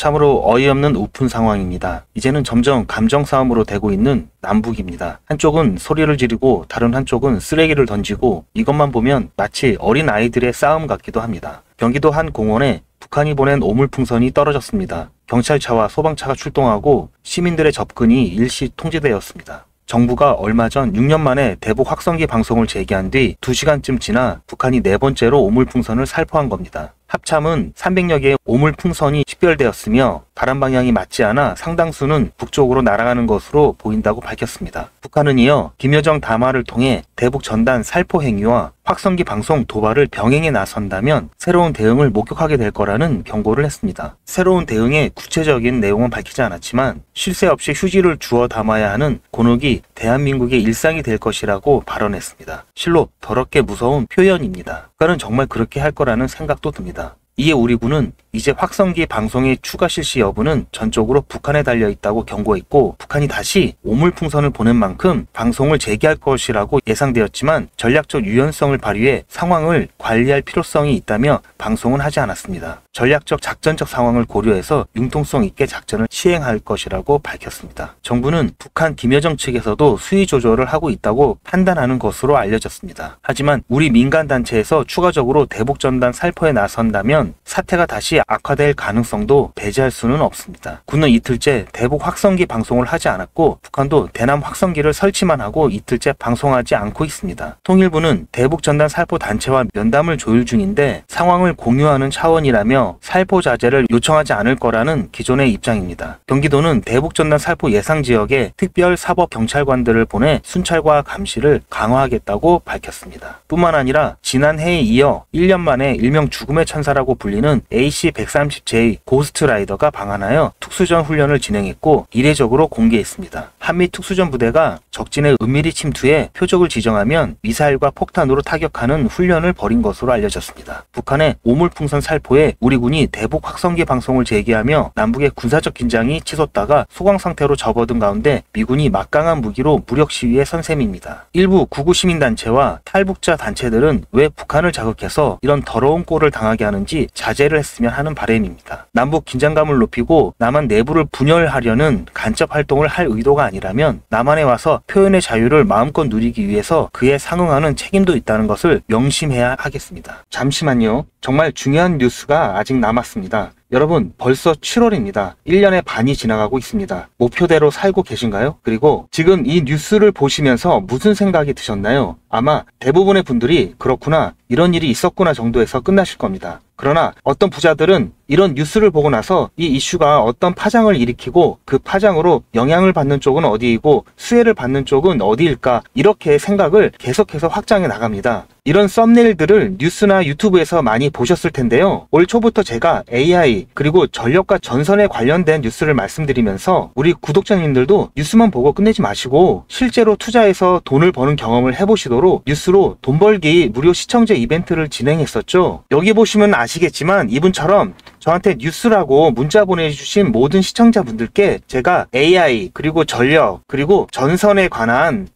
참으로 어이없는 오픈 상황입니다. 이제는 점점 감정 싸움으로 되고 있는 남북입니다. 한쪽은 소리를 지르고 다른 한쪽은 쓰레기를 던지고 이것만 보면 마치 어린 아이들의 싸움 같기도 합니다. 경기도 한 공원에 북한이 보낸 오물풍선이 떨어졌습니다. 경찰차와 소방차가 출동하고 시민들의 접근이 일시 통제되었습니다. 정부가 얼마 전 6년 만에 대북 확성기 방송을 재개한 뒤 2시간쯤 지나 북한이 4번째로 오물풍선을 살포한 겁니다. 합참은 300여 개의 오물풍선이 식별되었으며 바람 방향이 맞지 않아 상당수는 북쪽으로 날아가는 것으로 보인다고 밝혔습니다. 북한은 이어 김여정 담화를 통해 대북 전단 살포 행위와 확성기 방송 도발을 병행해 나선다면 새로운 대응을 목격하게 될 거라는 경고를 했습니다. 새로운 대응의 구체적인 내용은 밝히지 않았지만 쉴 새 없이 휴지를 주워 담아야 하는 곤혹이 대한민국의 일상이 될 것이라고 발언했습니다. 실로 더럽게 무서운 표현입니다. 북한은 정말 그렇게 할 거라는 생각도 듭니다. 이에 우리 군은 이제 확성기 방송의 추가 실시 여부는 전적으로 북한에 달려있다고 경고했고 북한이 다시 오물풍선을 보낸 만큼 방송을 재개할 것이라고 예상되었지만 전략적 유연성을 발휘해 상황을 관리할 필요성이 있다며 방송은 하지 않았습니다. 전략적 작전적 상황을 고려해서 융통성 있게 작전을 시행할 것이라고 밝혔습니다. 정부는 북한 김여정 측에서도 수위 조절을 하고 있다고 판단하는 것으로 알려졌습니다. 하지만 우리 민간단체에서 추가적으로 대북전단 살포에 나선다면 사태가 다시 악화될 가능성도 배제할 수는 없습니다. 군은 이틀째 대북 확성기 방송을 하지 않았고 북한도 대남 확성기를 설치만 하고 이틀째 방송하지 않고 있습니다. 통일부는 대북 전단 살포 단체와 면담을 조율 중인데 상황을 공유하는 차원이라며 살포 자제를 요청하지 않을 거라는 기존의 입장입니다. 경기도는 대북 전단 살포 예상 지역에 특별 사법 경찰관들을 보내 순찰과 감시를 강화하겠다고 밝혔습니다. 뿐만 아니라 지난해에 이어 1년 만에 일명 죽음의 천사라고 불리는 AC-130J 고스트라이더가 방한하여 특수전 훈련을 진행했고 이례적으로 공개했습니다. 한미 특수전 부대가 적진의 은밀히 침투해 표적을 지정하면 미사일과 폭탄으로 타격하는 훈련을 벌인 것으로 알려졌습니다. 북한의 오물풍선 살포에 우리 군이 대북 확성기 방송을 재개하며 남북의 군사적 긴장이 치솟다가 소강 상태로 접어든 가운데 미군이 막강한 무기로 무력 시위에 선 셈입니다. 일부 구구 시민단체와 탈북자 단체들은 왜 북한을 자극해서 이런 더러운 꼴을 당하게 하는지 자제를 했으면 하는 바람입니다. 남북 긴장감을 높이고 남한 내부를 분열하려는 간접 활동을 할 의도가 아니라면 남한에 와서 표현의 자유를 마음껏 누리기 위해서 그에 상응하는 책임도 있다는 것을 명심해야 하겠습니다. 잠시만요. 정말 중요한 뉴스가 아직 남았습니다. 여러분 벌써 7월입니다. 1년의 반이 지나가고 있습니다. 목표대로 살고 계신가요? 그리고 지금 이 뉴스를 보시면서 무슨 생각이 드셨나요? 아마 대부분의 분들이 그렇구나, 이런 일이 있었구나 정도에서 끝나실 겁니다. 그러나 어떤 부자들은 이런 뉴스를 보고 나서 이 이슈가 어떤 파장을 일으키고 그 파장으로 영향을 받는 쪽은 어디이고 수혜를 받는 쪽은 어디일까, 이렇게 생각을 계속해서 확장해 나갑니다. 이런 썸네일들을 뉴스나 유튜브에서 많이 보셨을 텐데요. 올 초부터 제가 AI 그리고 전력과 전선에 관련된 뉴스를 말씀드리면서 우리 구독자님들도 뉴스만 보고 끝내지 마시고 실제로 투자해서 돈을 버는 경험을 해보시도록 뉴스로 돈 벌기 무료 시청제 이벤트를 진행했었죠. 여기 보시면 아시겠지만 이분처럼 저한테 뉴스라고 문자 보내주신 모든 시청자분들께 제가 AI 그리고 전력 그리고 전선에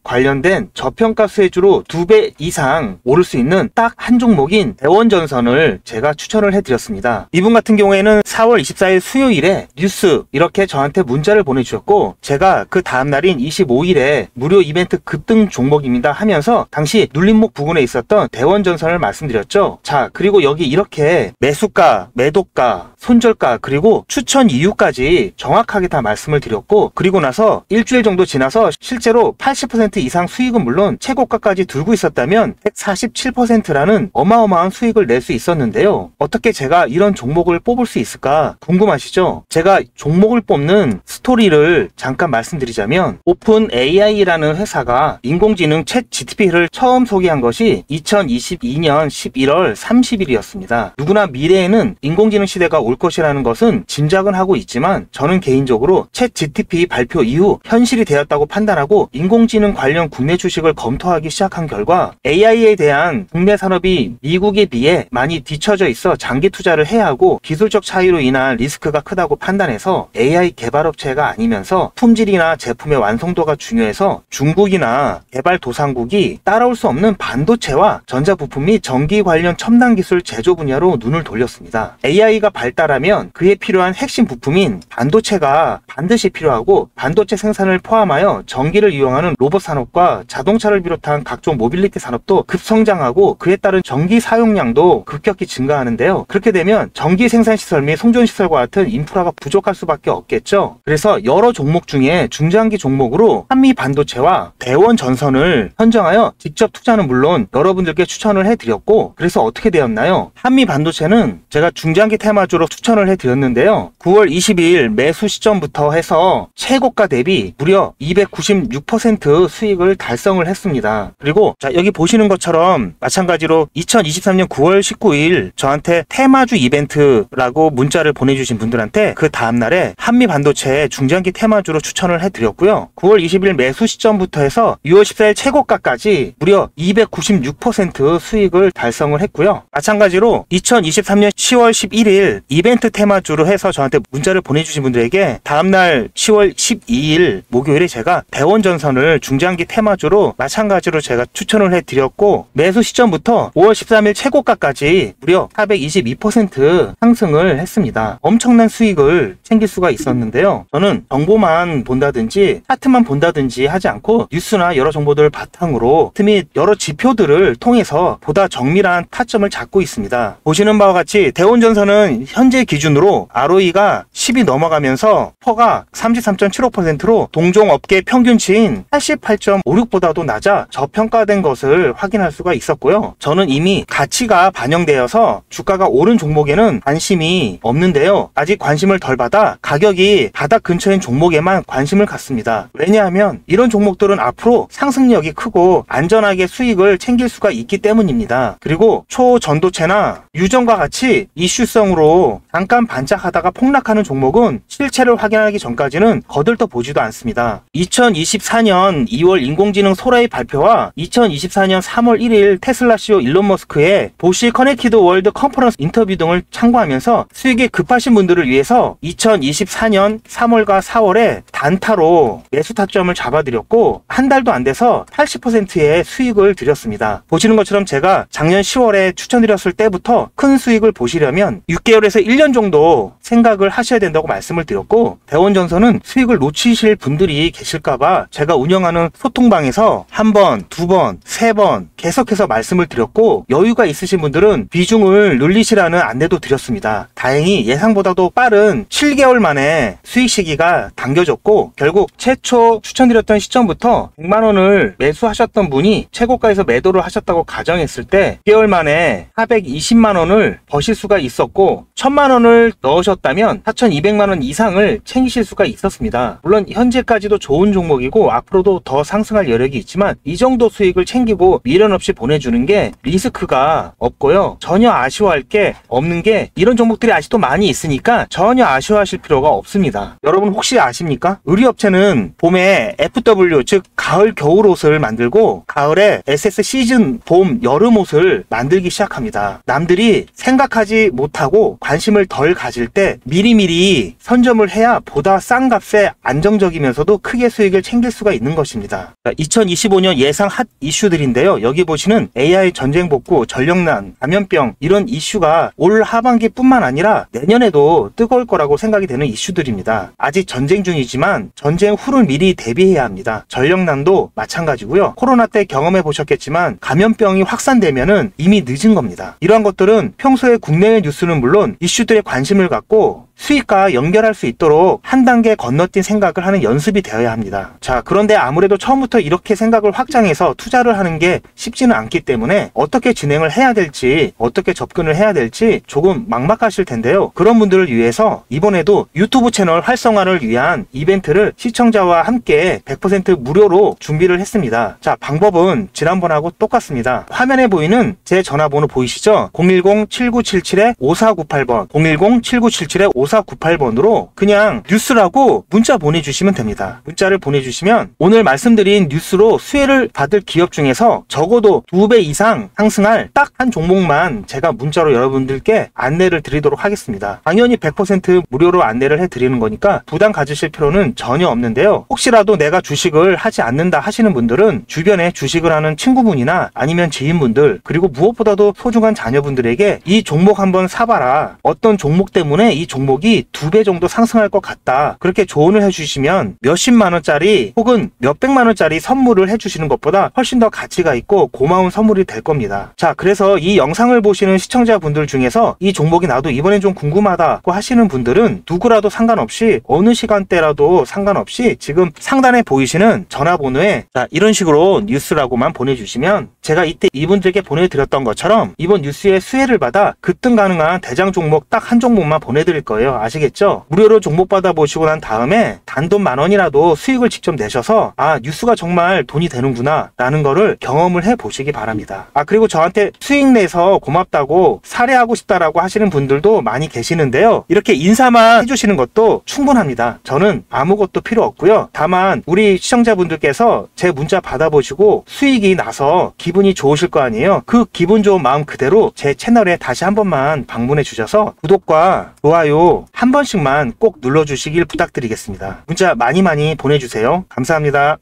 관련된 저평가 수혜주로 2배 이상 오를 수 있는 딱 한 종목인 대원전선을 제가 추천을 해드렸습니다. 이분 같은 경우에는 4월 24일 수요일에 뉴스 이렇게 저한테 문자를 보내주셨고 제가 그 다음날인 25일에 무료 이벤트 급등 종목입니다 하면서 당시 눌림목 부근에 있었던 대원전선을 말씀드렸죠. 자, 그리고 여기 이렇게 매수가, 매도가, 손절가 그리고 추천 이유까지 정확하게 다 말씀을 드렸고 그리고 나서 일주일 정도 지나서 실제로 80% 이상 수익은 물론 최고가까지 들고 있었다면 147%라는 어마어마한 수익을 낼 수 있었는데요. 어떻게 제가 이런 종목을 뽑을 수 있을까 궁금하시죠? 제가 종목을 뽑는 스토리를 잠깐 말씀드리자면 오픈 AI라는 회사가 인공지능 챗 GTP를 처음 소개한 것이 2022년 11월 30일이었습니다. 누구나 미래에는 인공지능 시대가 올 것이라는 것은 짐작은 하고 있지만 저는 개인적으로 챗 GTP 발표 이후 현실이 되었다고 판단하고 인공지능 관련 국내 주식을 검토하기 시작한 결과 AI에 대한 국내 산업이 미국에 비해 많이 뒤처져 있어 장기 투자를 해야 하고 기술적 차이로 인한 리스크가 크다고 판단해서 AI 개발업체가 아니면서 품질이나 제품의 완성도가 중요해서 중국이나 개발도상국이 따라올 수 없는 반도체와 전자부품 및 전기 관련 첨단 기술 제조 분야로 눈을 돌렸습니다. AI가 발달하면 그에 필요한 핵심 부품인 반도체가 반드시 필요하고 반도체 생산을 포함하여 전기를 이용하는 로봇 산업과 자동차를 비롯한 각종 모빌리티 산업도 급성장하고 그에 따른 전기 사용량도 급격히 증가하는데요. 그렇게 되면 전기 생산 시설 및 송전 시설과 같은 인프라가 부족할 수밖에 없겠죠. 그래서 여러 종목 중에 중장기 종목으로 한미 반도체와 대원 전선을 선정하여 직접 투자는 물론 여러분들께 추천을 해드렸고, 그래서 어떻게 되었나요? 한미 반도체는 제가 중장기 테마주로 추천을 해드렸는데요. 9월 22일 매수 시점부터 해서 최고가 대비 무려 296% 수익을 달성을 했습니다. 그리고 자, 여기 보시는 것처럼 마찬가지로 2023년 9월 19일 저한테 테마주 이벤트라고 문자를 보내주신 분들한테 그 다음날에 한미 반도체 중장기 테마주로 추천을 해드렸고요. 9월 20일 매수 시점부터 해서 6월 14일 최고가까지 무려 296% 수익을 달성을 했고요. 마찬가지로 2023년 10월 11일 이벤트 테마주로 해서 저한테 문자를 보내주신 분들에게 다음날 10월 12일 목요일에 제가 대원전선을 중장기 테마주로 마찬가지로 제가 추천을 해드렸고, 매수 시점부터 5월 13일 최고가까지 무려 422% 상승을 했습니다. 엄청난 수익을 챙길 수가 있었는데요. 저는 정보만 본다든지 차트만 본다든지 하지 않고 뉴스나 여러 정보들을 바탕으로 및 여러 지표들을 통해서 보다 정밀한 타점을 잡고 있습니다. 보시는 바와 같이 대원전선은 현재 기준으로 ROE가 10이 넘어가면서 퍼가 33.75%로 동종업계 평균치인 88.56보다도 낮아 저평가된 것을 확인할 수가 있었고요. 저는 이미 가치가 반영되어서 주가가 오른 종목에는 관심이 없는데요. 아직 관심을 덜 받아 가격이 바닥 근처인 종목에만 관심을 갖습니다. 왜냐하면 이런 종목들은 앞으로 상승력이 크고 안전하게 수익을 챙길 수가 있기 때문입니다. 그리고 초전도체나 유전과 같이 이슈성으로 잠깐 반짝하다가 폭락하는 종목은 실체를 확인하기 전까지는 거들떠 보지도 않습니다. 2024년 2월 인공지능 소라의 발표와 2024년 3월 1일 테슬라 CEO 일론 머스크의 보시 커넥티드 월드 컨퍼런스 인터뷰 등을 참고하면서 수익이 급하신 분들을 위해서 2024년 3월과 4월에 단타로 매수 타점을 잡아드렸고, 한 달도 안 돼서 80%의 수익을 드렸습니다. 보시는 것처럼 제가 작년 10월에 추천드렸을 때부터 큰 수익을 보시려면 6개월에서 1년 정도 생각을 하셔야 된다고 말씀을 드렸고, 대원전선은 수익을 놓치실 분들이 계실까봐 제가 운영하는 소통방에서 한 번, 두 번, 세 번 계속해서 말씀을 드렸고, 여유가 있으신 분들은 비중을 늘리시라는 안내도 드렸습니다. 다행히 예상보다도 빠른 7개월 만에 수익 시기가 당겨졌고, 결국 최초 추천드렸던 시점부터 100만원을 매수하셨던 분이 최고가에서 매도를 하셨다고 가정했을 때 6개월 만에 420만원을 버실 수가 있었고, 1000만원을 넣으셨다면 4200만원 이상을 챙기실 수가 있었습니다. 물론 현재까지도 좋은 종목이고 앞으로도 더 상승할 여력이 있지만 이 정도 수익을 챙기고 미련 없이 보내주는 게 리스크가 없고요. 전혀 아쉬워할 게 없는 게, 이런 종목들이 아직도 많이 있으니까 전혀 아쉬워하실 필요가 없습니다. 여러분 혹시 아십니까? 의류업체는 봄에 FW 즉 가을 겨울 옷을 만들고 가을에 SS 시즌 봄 여름 옷을 만들기 시작합니다. 남들이 생각하지 못하고 관심을 덜 가질 때 미리미리 선점을 해야 보다 싼 값에 안정적이면서도 크게 수익을 챙길 수가 있는 것입니다. 2025년 예상 핫 이슈들인데요. 여기 보시는 AI 전쟁 복구, 전력난, 감염병 이런 이슈가 올 하반기뿐만 아니라 내년에도 뜨거울 거라고 생각이 되는 이슈들입니다. 아직 전쟁 중이지만 전쟁 후를 미리 대비해야 합니다. 전력난도 마찬가지고요. 코로나 때 경험해 보셨겠지만 감염병이 확산되면은 이미 늦은 겁니다. 이러한 것들은 평소에 국내외 뉴스는 물론 이슈들에 관심을 갖고 수익과 연결할 수 있도록 한 단계 건너뛴 생각을 하는 연습이 되어야 합니다. 자, 그런데 아무래도 처음부터 이렇게 생각을 확장해서 투자를 하는 게 쉽지는 않기 때문에 어떻게 진행을 해야 될지, 어떻게 접근을 해야 될지 조금 막막하실 텐데요. 그런 분들을 위해서 이번에도 유튜브 채널 활성화를 위한 이벤트를 시청자와 함께 100% 무료로 준비를 했습니다. 자, 방법은 지난번하고 똑같습니다. 화면에 보이는 제 전화번호 보이시죠? 010-7977-5498번 010-7977-5498 5498번으로 그냥 뉴스라고 문자 보내주시면 됩니다. 문자를 보내주시면 오늘 말씀드린 뉴스로 수혜를 받을 기업 중에서 적어도 2배 이상 상승할 딱 한 종목만 제가 문자로 여러분들께 안내를 드리도록 하겠습니다. 당연히 100% 무료로 안내를 해드리는 거니까 부담 가지실 필요는 전혀 없는데요. 혹시라도 내가 주식을 하지 않는다 하시는 분들은 주변에 주식을 하는 친구분이나 아니면 지인분들, 그리고 무엇보다도 소중한 자녀분들에게 이 종목 한번 사봐라, 어떤 종목 때문에 이 종목이 2배 정도 상승할 것 같다, 그렇게 조언을 해주시면 몇십만 원짜리 혹은 몇백만 원짜리 선물을 해주시는 것보다 훨씬 더 가치가 있고 고마운 선물이 될 겁니다. 자, 그래서 이 영상을 보시는 시청자분들 중에서 이 종목이 나도 이번엔 좀 궁금하다고 하시는 분들은 누구라도 상관없이 어느 시간대라도 상관없이 지금 상단에 보이시는 전화번호에 자, 이런 식으로 뉴스라고만 보내주시면 제가 이때 이분들께 보내드렸던 것처럼 이번 뉴스의 수혜를 받아 급등 가능한 대장 종목 딱 한 종목만 보내드릴 거예요. 아시겠죠? 무료로 종목 받아보시고 난 다음에 단돈 10,000원이라도 수익을 직접 내셔서 아, 뉴스가 정말 돈이 되는구나 라는 거를 경험을 해보시기 바랍니다. 아, 그리고 저한테 수익 내서 고맙다고 사례하고 싶다라고 하시는 분들도 많이 계시는데요. 이렇게 인사만 해주시는 것도 충분합니다. 저는 아무것도 필요 없고요. 다만 우리 시청자분들께서 제 문자 받아보시고 수익이 나서 기분이 좋으실 거 아니에요. 그 기분 좋은 마음 그대로 제 채널에 다시 한 번만 방문해 주셔서 구독과 좋아요 한 번씩만 꼭 눌러주시길 부탁드리겠습니다. 문자 많이 보내주세요. 감사합니다.